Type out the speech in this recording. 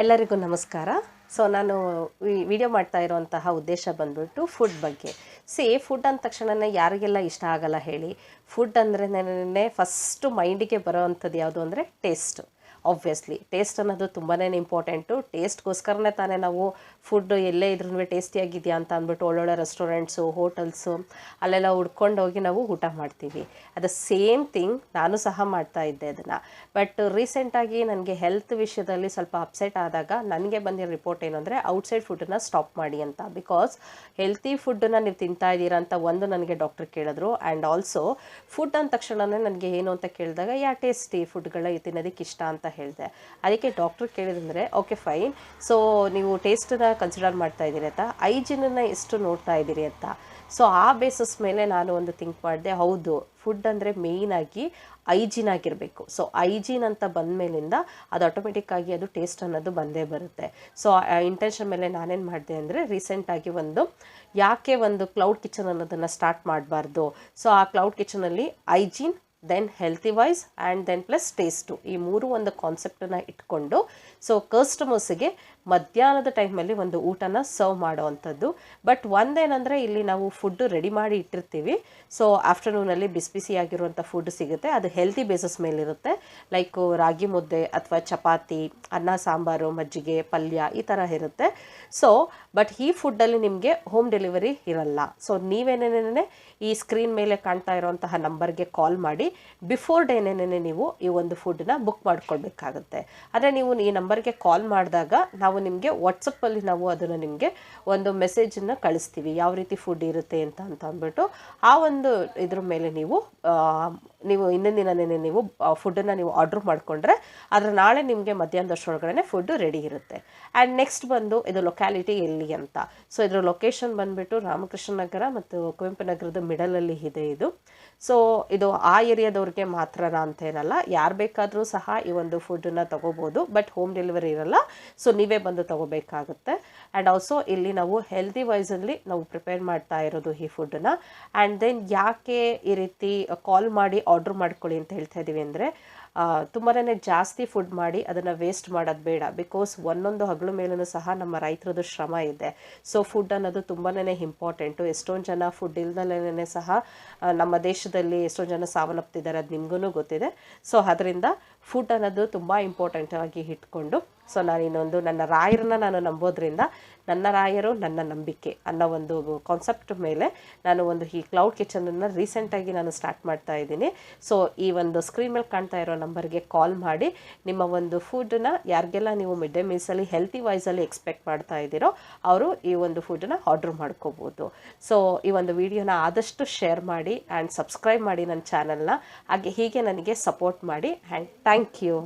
ಎಲ್ಲರಿಗೂ ನಮಸ್ಕಾರ. ಸೊ ನಾನು ವಿಡಿಯೋ ಮಾಡ್ತಾ ಇರುವಂತಹ ಉದ್ದೇಶ ಬಂದ್ಬಿಟ್ಟು ಫುಡ್ ಬಗ್ಗೆ. ಫುಡ್ ಅಂದ ತಕ್ಷಣನೇ ಯಾರಿಗೆಲ್ಲ ಇಷ್ಟ ಆಗಲ್ಲ ಹೇಳಿ. ಫುಡ್ ಅಂದ್ರೇ ಫಸ್ಟು ಮೈಂಡಿಗೆ ಬರೋ ಅಂಥದ್ದು ಯಾವುದು ಅಂದರೆ ಟೇಸ್ಟ್. ಆಬ್ವಿಯಸ್ಲಿ ಟೇಸ್ಟ್ ಅನ್ನೋದು ತುಂಬಾ ಇಂಪಾರ್ಟೆಂಟು. ಟೇಸ್ಟ್ಗೋಸ್ಕರನೇ ತಾನೇ ನಾವು ಫುಡ್ ಎಲ್ಲೇ ಇದ್ರೂ ಟೇಸ್ಟಿಯಾಗಿದೆಯಾ ಅಂತ ಅಂದ್ಬಿಟ್ಟು ಒಳ್ಳೊಳ್ಳೆ ರೆಸ್ಟೋರೆಂಟ್ಸು, ಹೋಟೆಲ್ಸು ಅಲ್ಲೆಲ್ಲ ಹುಡ್ಕೊಂಡು ಹೋಗಿ ನಾವು ಊಟ ಮಾಡ್ತೀವಿ. ಅದು ಸೇಮ್ ಥಿಂಗ್ ನಾನು ಸಹ ಮಾಡ್ತಾ ಇದ್ದೆ ಅದನ್ನು. ಬಟ್ ರೀಸೆಂಟಾಗಿ ನನಗೆ ಹೆಲ್ತ್ ವಿಷಯದಲ್ಲಿ ಸ್ವಲ್ಪ ಅಪ್ಸೆಟ್ ಆದಾಗ ನನಗೆ ಬಂದಿರೋ ರಿಪೋರ್ಟ್ ಏನು ಅಂದರೆ ಔಟ್ಸೈಡ್ ಫುಡ್ಡನ್ನು ಸ್ಟಾಪ್ ಮಾಡಿ ಅಂತ. ಬಿಕಾಸ್ ಹೆಲ್ತಿ ಫುಡ್ಡನ್ನು ನೀವು ತಿಂತಾ ಇದ್ದೀರಾ ಅಂತ ನನಗೆ ಡಾಕ್ಟ್ರ್ ಕೇಳಿದ್ರು. ಆ್ಯಂಡ್ ಆಲ್ಸೋ ಫುಡ್ ಅಂದ ತಕ್ಷಣವೇ ನನಗೆ ಏನು ಅಂತ ಕೇಳಿದಾಗ ಟೇಸ್ಟಿ ಫುಡ್ಗಳ ತಿನ್ನೋದಕ್ಕೆ ಇಷ್ಟ ಅಂತ ಹೇಳಿದೆ. ಅದಕ್ಕೆ ಡಾಕ್ಟ್ರು ಕೇಳಿದಂದರೆ ಓಕೆ ಫೈನ್, ಸೊ ನೀವು ಟೇಸ್ಟನ್ನ ಕನ್ಸಿಡರ್ ಮಾಡ್ತಾ ಇದ್ದೀರಿ ಅಂತ, ಹೈಜಿನನ್ನು ಎಷ್ಟು ನೋಡ್ತಾ ಇದ್ದೀರಿ ಅಂತ. ಸೊ ಆ ಬೇಸಿಸ್ ಮೇಲೆ ನಾನು ಒಂದು ಥಿಂಕ್ ಮಾಡಿದೆ, ಹೌದು ಫುಡ್ ಅಂದರೆ ಮೇಯ್ನಾಗಿ ಹೈಜೀನ್ ಆಗಿರಬೇಕು. ಸೊ ಹೈಜೀನ್ ಅಂತ ಬಂದ ಮೇಲಿಂದ ಅದು ಆಟೋಮೆಟಿಕ್ಕಾಗಿ ಅದು ಟೇಸ್ಟ್ ಅನ್ನೋದು ಬಂದೇ ಬರುತ್ತೆ. ಸೊ ಆ ಇಂಟೆನ್ಷನ್ ಮೇಲೆ ನಾನೇನು ಮಾಡಿದೆ ಅಂದರೆ ರೀಸೆಂಟಾಗಿ ಯಾಕೆ ಒಂದು ಕ್ಲೌಡ್ ಕಿಚನ್ ಅನ್ನೋದನ್ನು ಸ್ಟಾರ್ಟ್ ಮಾಡಬಾರ್ದು. ಸೊ ಆ ಕ್ಲೌಡ್ ಕಿಚನಲ್ಲಿ hygiene, then healthy wise and then plus taste, ಈ ಮೂರು ಒಂದು ಕಾನ್ಸೆಪ್ಟನ್ನು ಇಟ್ಕೊಂಡು ಸೊ ಕಸ್ಟಮರ್ಸಿಗೆ ಮಧ್ಯಾಹ್ನದ ಟೈಮಲ್ಲಿ ಒಂದು ಊಟನ ಸರ್ವ್ ಮಾಡೋವಂಥದ್ದು. ಬಟ್ ಒಂದೇನಂದರೆ ಇಲ್ಲಿ ನಾವು ಫುಡ್ಡು ರೆಡಿ ಮಾಡಿ ಇಟ್ಟಿರ್ತೀವಿ. ಸೊ ಆಫ್ಟರ್ನೂನಲ್ಲಿ ಬಿಸಿ ಬಿಸಿಯಾಗಿರುವಂಥ ಫುಡ್ ಸಿಗುತ್ತೆ. ಅದು ಹೆಲ್ತಿ ಬೇಸಿಸ್ ಮೇಲಿರುತ್ತೆ. ಲೈಕು ರಾಗಿ ಮುದ್ದೆ ಅಥವಾ ಚಪಾತಿ, ಅನ್ನ ಸಾಂಬಾರು, ಮಜ್ಜಿಗೆ, ಪಲ್ಯ ಈ ಥರ ಇರುತ್ತೆ. ಸೊ ಬಟ್ ಈ ಫುಡ್ಡಲ್ಲಿ ನಿಮಗೆ ಹೋಮ್ ಡೆಲಿವರಿ ಇರಲ್ಲ. ಸೊ ನೀವೇನೇನೇ ಈ ಸ್ಕ್ರೀನ್ ಮೇಲೆ ಕಾಣ್ತಾ ಇರೋಂತಹ ನಂಬರ್ಗೆ ಕಾಲ್ ಮಾಡಿ ಬಿಫೋರ್ ಡೇನೇನೆ ನೀವು ಈ ಒಂದು ಫುಡ್ಡನ್ನ ಬುಕ್ ಮಾಡ್ಕೊಳ್ಬೇಕಾಗುತ್ತೆ. ಅಂದರೆ ನೀವು ಈ ನಂಬರ್ಗೆ ಕಾಲ್ ಮಾಡಿದಾಗ ನಾವು ನಿಮಗೆ ವಾಟ್ಸಪ್ಪಲ್ಲಿ ನಾವು ಅದನ್ನು ನಿಮಗೆ ಒಂದು ಮೆಸೇಜನ್ನು ಕಳಿಸ್ತೀವಿ, ಯಾವ ರೀತಿ ಫುಡ್ ಇರುತ್ತೆ ಅಂತ ಅಂದ್ಬಿಟ್ಟು. ಆ ಒಂದು ಇದ್ರ ಮೇಲೆ ನೀವು ಇನ್ನೊಂದು ದಿನನೇ ನೀವು ಫುಡ್ಡನ್ನು ನೀವು ಆರ್ಡ್ರ್ ಮಾಡಿಕೊಂಡ್ರೆ ಅದರ ನಾಳೆ ನಿಮಗೆ ಮಧ್ಯಾಹ್ನದಷ್ಟರೊಳಗಡೆ ಫುಡ್ಡು ರೆಡಿ ಇರುತ್ತೆ. ಆ್ಯಂಡ್ ನೆಕ್ಸ್ಟ್ ಇದು ಲೊಕ್ಯಾಲಿಟಿ ಎಲ್ಲಿ ಅಂತ. ಸೊ ಇದರ ಲೊಕೇಶನ್ ಬಂದುಬಿಟ್ಟು ರಾಮಕೃಷ್ಣ ನಗರ ಮತ್ತು ಕುವೆಂಪು ನಗರದ ಮಿಡಲಲ್ಲಿ ಇದೆ ಇದು. ಸೊ ಇದು ಆ ಏರಿಯಾದವ್ರಿಗೆ ಮಾತ್ರ ಅಂತೇನಲ್ಲ, ಯಾರು ಬೇಕಾದರೂ ಸಹ ಈ ಒಂದು ಫುಡ್ಡನ್ನು ತೊಗೋಬೋದು. ಬಟ್ ಹೋಮ್ ಡೆಲಿವರಿ ಇರಲ್ಲ, ಸೊ ನೀವೇ ಬಂದು ತೊಗೋಬೇಕಾಗುತ್ತೆ. ಆ್ಯಂಡ್ ಆಲ್ಸೋ ಇಲ್ಲಿ ನಾವು ಹೆಲ್ದಿ ವೈಸಲ್ಲಿ ನಾವು ಪ್ರಿಪೇರ್ ಮಾಡ್ತಾ ಇರೋದು ಈ ಫುಡ್ಡನ್ನು. ಆ್ಯಂಡ್ ದೆನ್ ಯಾಕೆ ಈ ರೀತಿ ಕಾಲ್ ಮಾಡಿ ಆರ್ಡ್ರ್ ಮಾಡ್ಕೊಳ್ಳಿ ಅಂತ ಹೇಳ್ತಾ ಇದ್ದೀವಿ ಅಂದರೆ ತುಂಬಾ ಜಾಸ್ತಿ ಫುಡ್ ಮಾಡಿ ಅದನ್ನು ವೇಸ್ಟ್ ಮಾಡೋದು ಬೇಡ. ಬಿಕಾಸ್ ಒಂದೊಂದು ಹಗಲು ಮೇಲೂ ಸಹ ನಮ್ಮ ರೈತರದ್ದು ಶ್ರಮ ಇದೆ. ಸೊ ಫುಡ್ ಅನ್ನೋದು ತುಂಬಾ ಇಂಪಾರ್ಟೆಂಟು. ಎಷ್ಟೊಂದು ಜನ ಫುಡ್ ಇಲ್ದಲೇ ಸಹ ನಮ್ಮ ದೇಶದಲ್ಲಿ ಎಷ್ಟೊಂದು ಜನ ಸಾವನ್ನಪ್ತಿದ್ದಾರೆ, ಅದು ನಿಮಗೂ ಗೊತ್ತಿದೆ. ಸೊ ಅದರಿಂದ ಫುಡ್ ಅನ್ನೋದು ತುಂಬ ಇಂಪಾರ್ಟೆಂಟ್ ಆಗಿ ಇಟ್ಕೊಂಡು ಸೊ ನನ್ನ ರಾಯರನ್ನ ನಾನು ನಂಬೋದ್ರಿಂದ ನನ್ನ ರಾಯರು ನನ್ನ ನಂಬಿಕೆ ಅನ್ನೋ ಒಂದು ಕಾನ್ಸೆಪ್ಟ್ ಮೇಲೆ ನಾನು ಈ ಕ್ಲೌಡ್ ಕಿಚನನ್ನು ರೀಸೆಂಟಾಗಿ ನಾನು ಸ್ಟಾರ್ಟ್ ಮಾಡ್ತಾ ಇದ್ದೀನಿ. ಸೊ ಈ ಒಂದು ಸ್ಕ್ರೀನ್ ಮೇಲೆ ಕಾಣ್ತಾ ಇರೋ ನಂಬರ್ಗೆ ಕಾಲ್ ಮಾಡಿ ನಿಮ್ಮ ಒಂದು ಫುಡ್ಡನ್ನ ಯಾರಿಗೆಲ್ಲ ನೀವು ಮಿಡ್ ಡೇ ಮೀಲ್ಸಲ್ಲಿ ಹೆಲ್ತಿ ವೈಸಲ್ಲಿ ಎಕ್ಸ್ಪೆಕ್ಟ್ ಮಾಡ್ತಾ ಇದ್ದೀರೋ ಅವರು ಈ ಒಂದು ಫುಡ್ಡನ್ನ ಆರ್ಡ್ರ್ ಮಾಡ್ಕೋಬೋದು. ಸೊ ಈ ಒಂದು ವಿಡಿಯೋನ ಆದಷ್ಟು ಶೇರ್ ಮಾಡಿ ಆ್ಯಂಡ್ ಸಬ್ಸ್ಕ್ರೈಬ್ ಮಾಡಿ ನನ್ನ ಚಾನಲ್ನ. ಹಾಗೆ ಹೀಗೆ ನನಗೆ ಸಪೋರ್ಟ್ ಮಾಡಿ ಆ್ಯಂಡ್ ಥ್ಯಾಂಕ್ ಯು.